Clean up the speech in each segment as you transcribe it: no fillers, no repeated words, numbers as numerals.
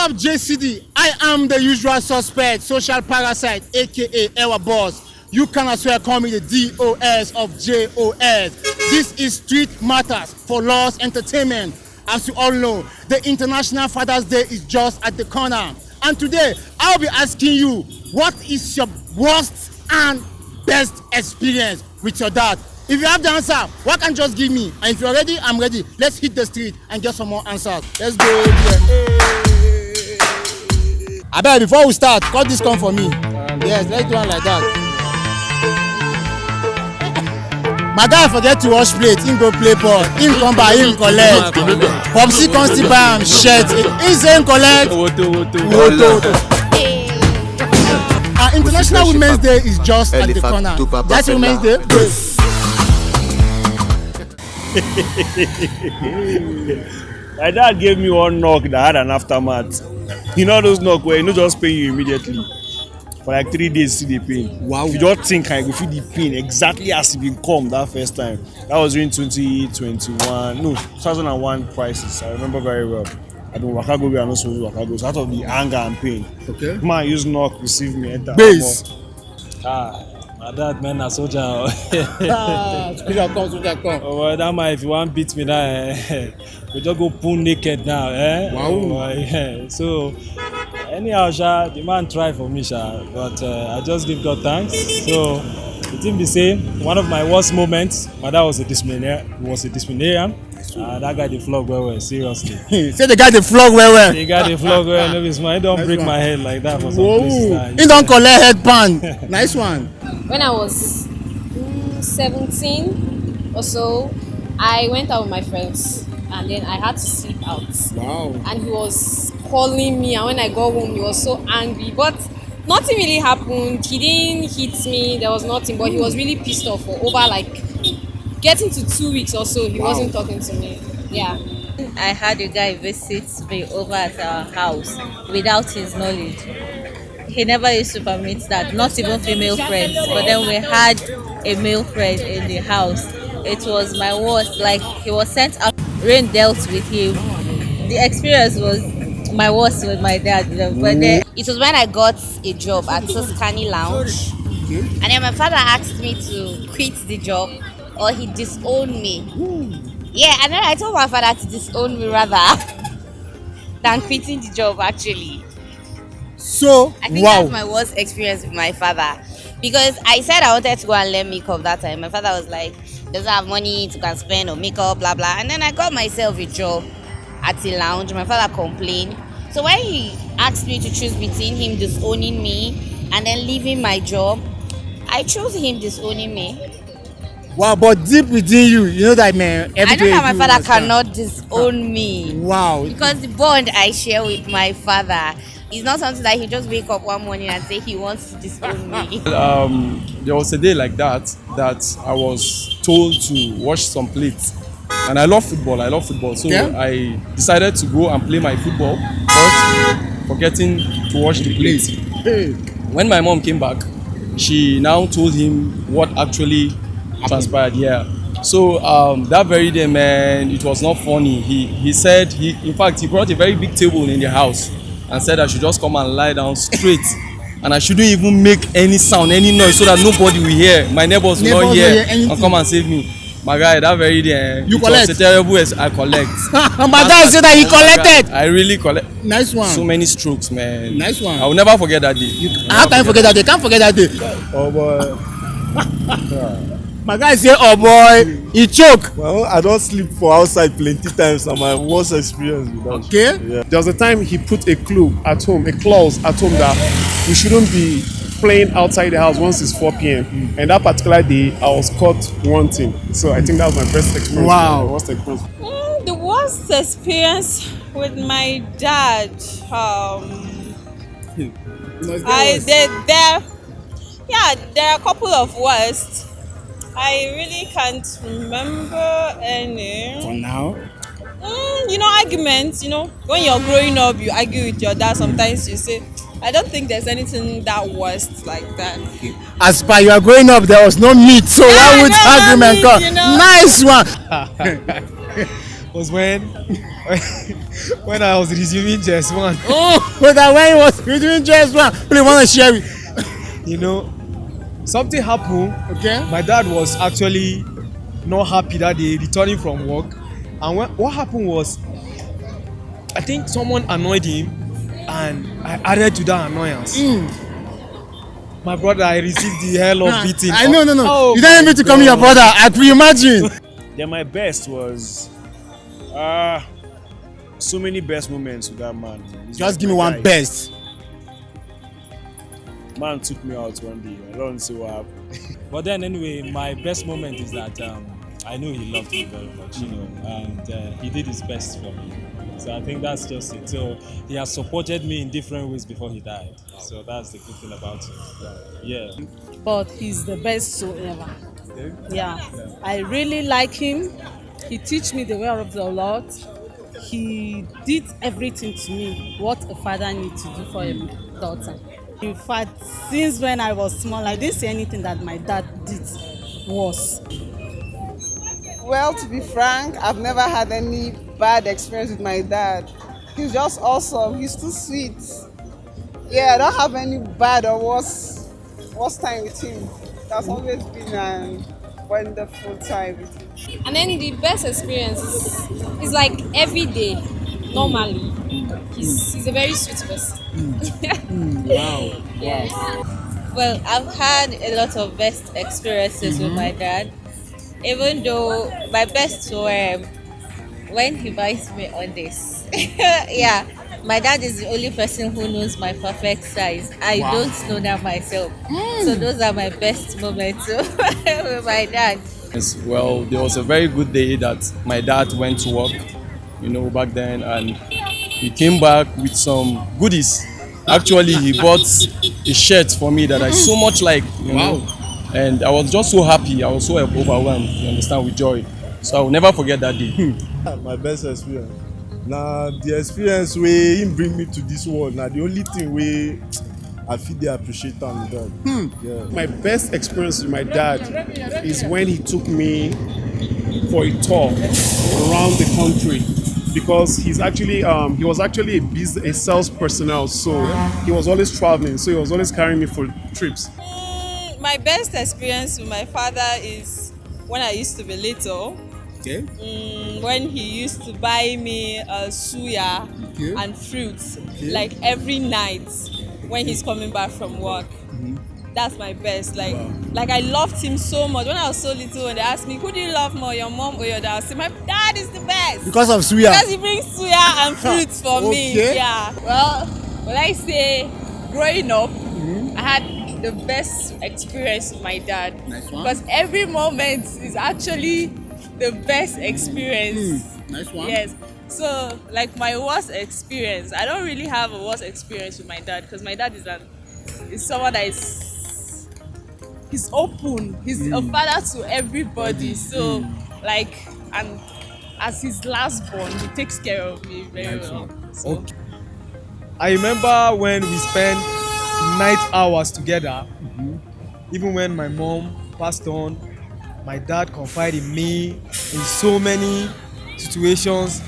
up, JCD? I am the usual suspect, social parasite, aka our boss. You can as well call me the DOS of JOS. This is Street Mattaz for Laws Entertainment. As you all know, the International Father's Day is just at the corner. And today, I'll be asking you, what is your worst and best experience with your dad? If you have the answer, what can just give me? And if you're ready, I'm ready. Let's hit the street and get some more answers. Let's go. I bet before we start, cut this come for me. Yes, let's do it like that. My guy forget to wash plate, him go play ball, him come by, him collect. Popsi come still buy am shirt, he say him collect. International Women's Day is just at the corner. That's Women's Day. My dad gave me one knock that had an aftermath. You know those knock where you not just pay you immediately. For like 3 days see the pain. Wow. If you don't think I go feel the pain exactly as it been come that first time. That was during 2001 crisis. I remember very well. I don't waka go where I no supposed to waka go. So out of the anger and pain. Okay. Man use knock, receive me, enter. Base. My dad man a soldier. Soldier come. Oh well, that man if you want beat me now, we just go pull naked now. Wow. Yeah. So anyhow, the man try for me, but I just give God thanks. So the thing be say, one of my worst moments, my dad was a disciplinarian. That guy dey flog well, seriously. Say the guy dey flog well. The guy dey flog well, no be small. He don't break my head like that for some places. He don't collect headband. Nice one. When I was 17 or so, I went out with my friends and then I had to sleep out. Wow. And he was calling me, and when I got home he was so angry, but nothing really happened. He didn't hit me, there was nothing, but he was really pissed off for over like getting to 2 weeks or so. He wasn't talking to me. Yeah. I had a guy visit me over at our house without his knowledge. He never used to permit that, not even female friends. But then we had a male friend in the house. It was my worst. Like, he was sent out. Rain dealt with him. The experience was my worst with my dad. But then it was when I got a job at Tuscany Lounge. And then my father asked me to quit the job or he disowned me. Yeah, and then I told my father to disown me rather than quitting the job actually. So, I think that's my worst experience with my father. Because I said I wanted to go and learn makeup that time. My father was like, doesn't have money to can spend on makeup, blah, blah. And then I got myself a job at a lounge. My father complained. So when he asked me to choose between him disowning me and then leaving my job, I chose him disowning me. Wow, but deep within you, you know that man. I know that my father cannot disown me. Wow. Because the bond I share with my father is not something that he just wake up one morning and say he wants to disown me. There was a day like that I was told to wash some plates. And I love football. So I decided to go and play my football, but forgetting to wash the plates. When my mom came back, she now told him what actually transpired. Yeah. So that very day, man, it was not funny. He said in fact he brought a very big table in the house and said I should just come and lie down straight. And I shouldn't even make any sound, any noise, so that nobody will hear. My neighbors will not hear and come and save me. My guy, that very day, you it collect. was a terrible I collect. My dad said that he collected. I really collect. Nice one. So many strokes, man. Nice one. I will never forget that day. How can you forget that day? Can't forget that day. Oh boy. My guy say, oh boy, he choke. Well, I don't sleep for outside plenty times and my worst experience with that. Okay. Yeah. There was a time he put a clause at home that we shouldn't be playing outside the house once it's 4 p.m. And that particular day, I was caught wanting. So I think that was my best experience. Wow. the worst experience with my dad. There are a couple of worst. I really can't remember any. For now? Arguments, when you're growing up, you argue with your dad. Sometimes you say, I don't think there's anything that worst like that. As per you are growing up, there was no meat, so why would argument come? Nice one. was when when I was resuming just one. Oh, but that when he was doing just one, please want to share it. You know, something happened. Okay. My dad was actually not happy that day returning from work, and what happened was, I think someone annoyed him, and I added to that annoyance. My brother, I received the hell of beating. I know, no. Oh You don't even to come your brother. I can imagine. Then my best was so many best moments with that man. He's Just like give me my one guy. best. Man took me out one day. I don't see what happened. But then anyway, my best moment is that I know he loved me very much, you know, and he did his best for me. So I think that's just it. So he has supported me in different ways before he died. So that's the good thing about him. Yeah. But he's the best soul ever. Yeah, I really like him. He teach me the way of the Lord. He did everything to me what a father needs to do for a daughter. In fact, since when I was small, I didn't see anything that my dad did worse. Well, to be frank, I've never had any bad experience with my dad. He's just awesome. He's too sweet. Yeah, I don't have any bad or worse time with him. That's always been a wonderful time with him. And then the best experience is like every day, normally. He's a very sweet person. Wow. Yes. Well, I've had a lot of best experiences with my dad. Even though my best were when he buys me on this. Yeah, my dad is the only person who knows my perfect size. I don't know that myself. So those are my best moments with my dad. Yes, well, there was a very good day that my dad went to work, you know, back then, and he came back with some goodies. Actually, he bought a shirt for me that I so much like, you know, and I was just so happy. I was so overwhelmed, you understand, with joy. So I will never forget that day. My best experience. Now the experience wey him bring me to this world. Now the only thing wey I feel they appreciate am with that. Yeah. My best experience with my dad is when he took me for a tour around the country, because he was actually a sales personnel, so he was always traveling, so he was always carrying me for trips. My best experience with my father is when I used to be little. Okay. When he used to buy me suya and fruits like every night when he's coming back from work. That's my best. Like I loved him so much. When I was so little, and they asked me, who do you love more, your mom or your dad? I said, my dad is the best. Because of suya. Because he brings suya and fruits for me. Yeah. Well, when I say growing up, I had the best experience with my dad. Nice one. Because every moment is actually the best experience. Nice one. Yes. So, like my worst experience, I don't really have a worst experience with my dad, because my dad is someone that he's open. He's a father to everybody. So, like, and as his last born, he takes care of me very well. So. I remember when we spent night hours together. Even when my mom passed on, my dad confided in me in so many situations.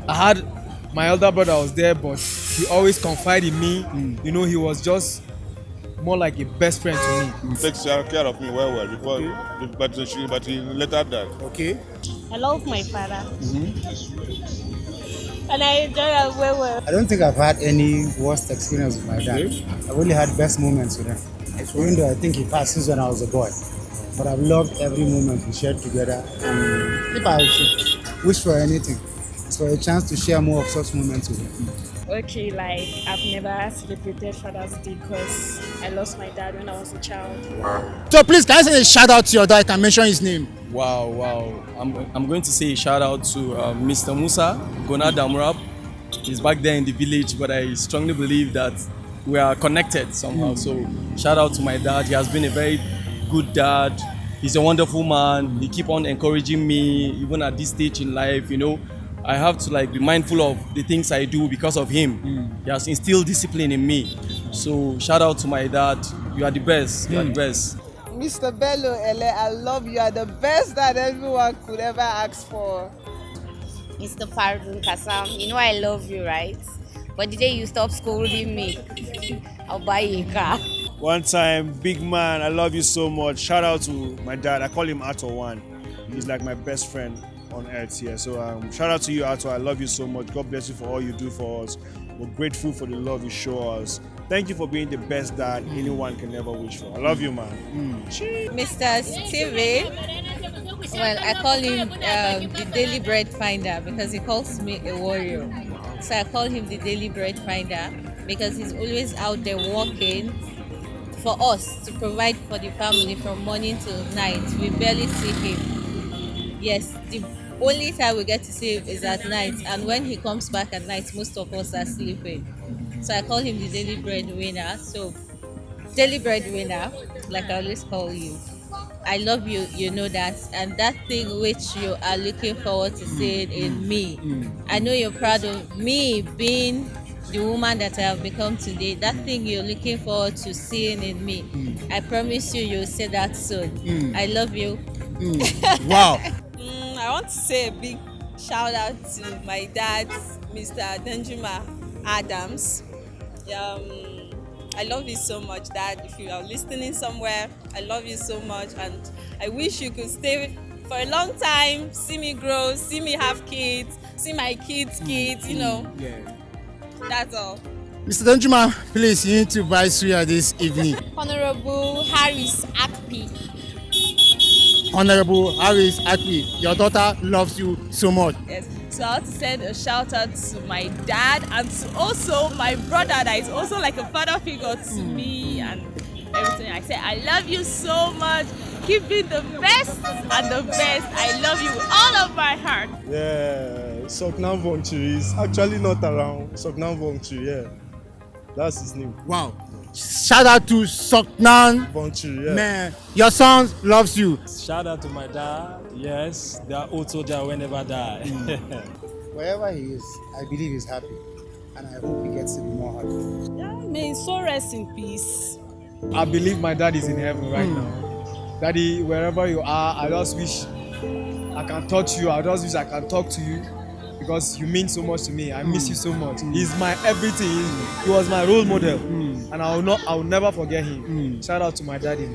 I had my elder brother was there, but he always confided in me. You know, he was just more like a best friend to me. He takes care of me well before, but he later died. Okay. I love my father. And I enjoy him well. I don't think I've had any worst experience with my dad. I've only had best moments with him. Even though I think he passed since when I was a boy. But I've loved every moment we shared together. And if I should wish for anything, it's for a chance to share more of such moments with him. Okay, like I've never celebrated Father's Day because I lost my dad when I was a child. So please, can I send a shout out to your dad? I can mention his name. Wow. I'm going to say a shout out to Mr. Musa Gona Damrab. He's back there in the village, but I strongly believe that we are connected somehow. So shout out to my dad. He has been a very good dad. He's a wonderful man. He keep on encouraging me even at this stage in life, you know. I have to be mindful of the things I do because of him. He has instilled discipline in me. So shout out to my dad. You are the best. You are the best. Mr. Bello Ele, I love you. You are the best that everyone could ever ask for. Mr. Farun Kasam, you know I love you, right? But the day you stop scolding me, I'll buy you a car. One time, big man, I love you so much. Shout out to my dad. I call him Ato One. He's like my best friend on earth here. So shout out to you, Ato. I love you so much. God bless you for all you do for us. We're grateful for the love you show us. Thank you for being the best dad anyone can ever wish for. I love you, man. Mr. Stevie, well, I call him the daily bread finder because he calls me a warrior. So I call him the daily bread finder because he's always out there working for us to provide for the family from morning till night. We barely see him. Yes, the only time we get to see him is at night, and when he comes back at night, most of us are sleeping. So I call him the daily breadwinner. So, daily breadwinner, like I always call you. I love you, you know that, and that thing which you are looking forward to seeing in me. I know you're proud of me being the woman that I have become today. That thing you're looking forward to seeing in me. I promise you, you'll see that soon. I love you. Wow. I want to say a big shout out to my dad, Mr. Denjuma Adams. I love you so much, Dad. If you are listening somewhere, I love you so much, and I wish you could stay for a long time, see me grow, see me have kids, see my kids' kids, you know. Yeah. That's all. Mr. Danjuma, please, you need to buy suya this evening. Honorable Harris Akpi. Honorable Harris Akpi, your daughter loves you so much. Yes. So I want to send a shout out to my dad and to also my brother that is also like a father figure to me and everything. I say I love you so much. Keep being the best and the best. I love you with all of my heart. Yeah, Soknan Vonchu is actually not around. Soknan Vonchu, yeah. That's his name. Wow. Shout out to Soknan Vonchu, yeah. Man, your son loves you. Shout out to my dad. Yes, that old soldier will never die. Wherever he is, I believe he's happy. And I hope he gets to be more happy. Yeah, may his soul rest in peace. I believe my dad is in heaven right now. Daddy, wherever you are, I just wish I can touch you. I just wish I can talk to you because you mean so much to me. I miss you so much. He's my everything. He was my role model, and I will never forget him. Shout out to my daddy.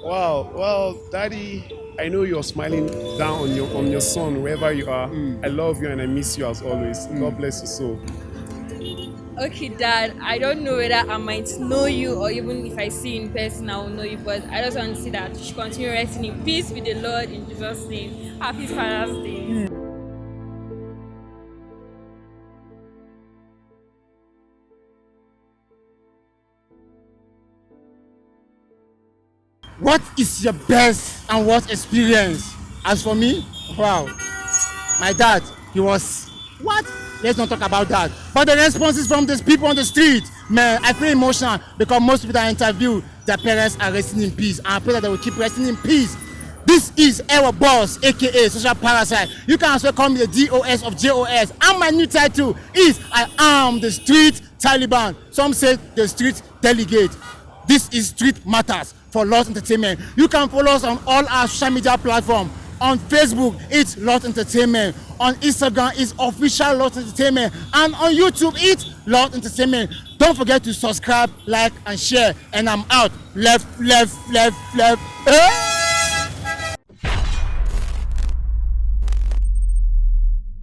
Wow, well, Daddy, I know you're smiling down on your son wherever you are. I love you and I miss you as always. God bless you so. Okay, Dad, I don't know whether I might know you or even if I see you in person, I will know you, but I just want to see that you should continue resting in peace with the Lord in Jesus' name. Happy Father's Day. What is your best and worst experience? As for me, wow, my dad, he was, what? Let's not talk about that. But the responses from these people on the street, man, I feel emotional because most people that I interview, their parents are resting in peace. And I pray that they will keep resting in peace. This is our boss, aka Social Parasite. You can also call me the DOS of JOS. And my new title is I am the Street Taliban. Some say the Street Delegate. This is Street Mattaz for Lost Entertainment. You can follow us on all our social media platforms. On Facebook, it's Lost Entertainment. On Instagram, it's Official Lost Entertainment. And on YouTube, it's Lost Entertainment. Don't forget to subscribe, like, and share. And I'm out. Left.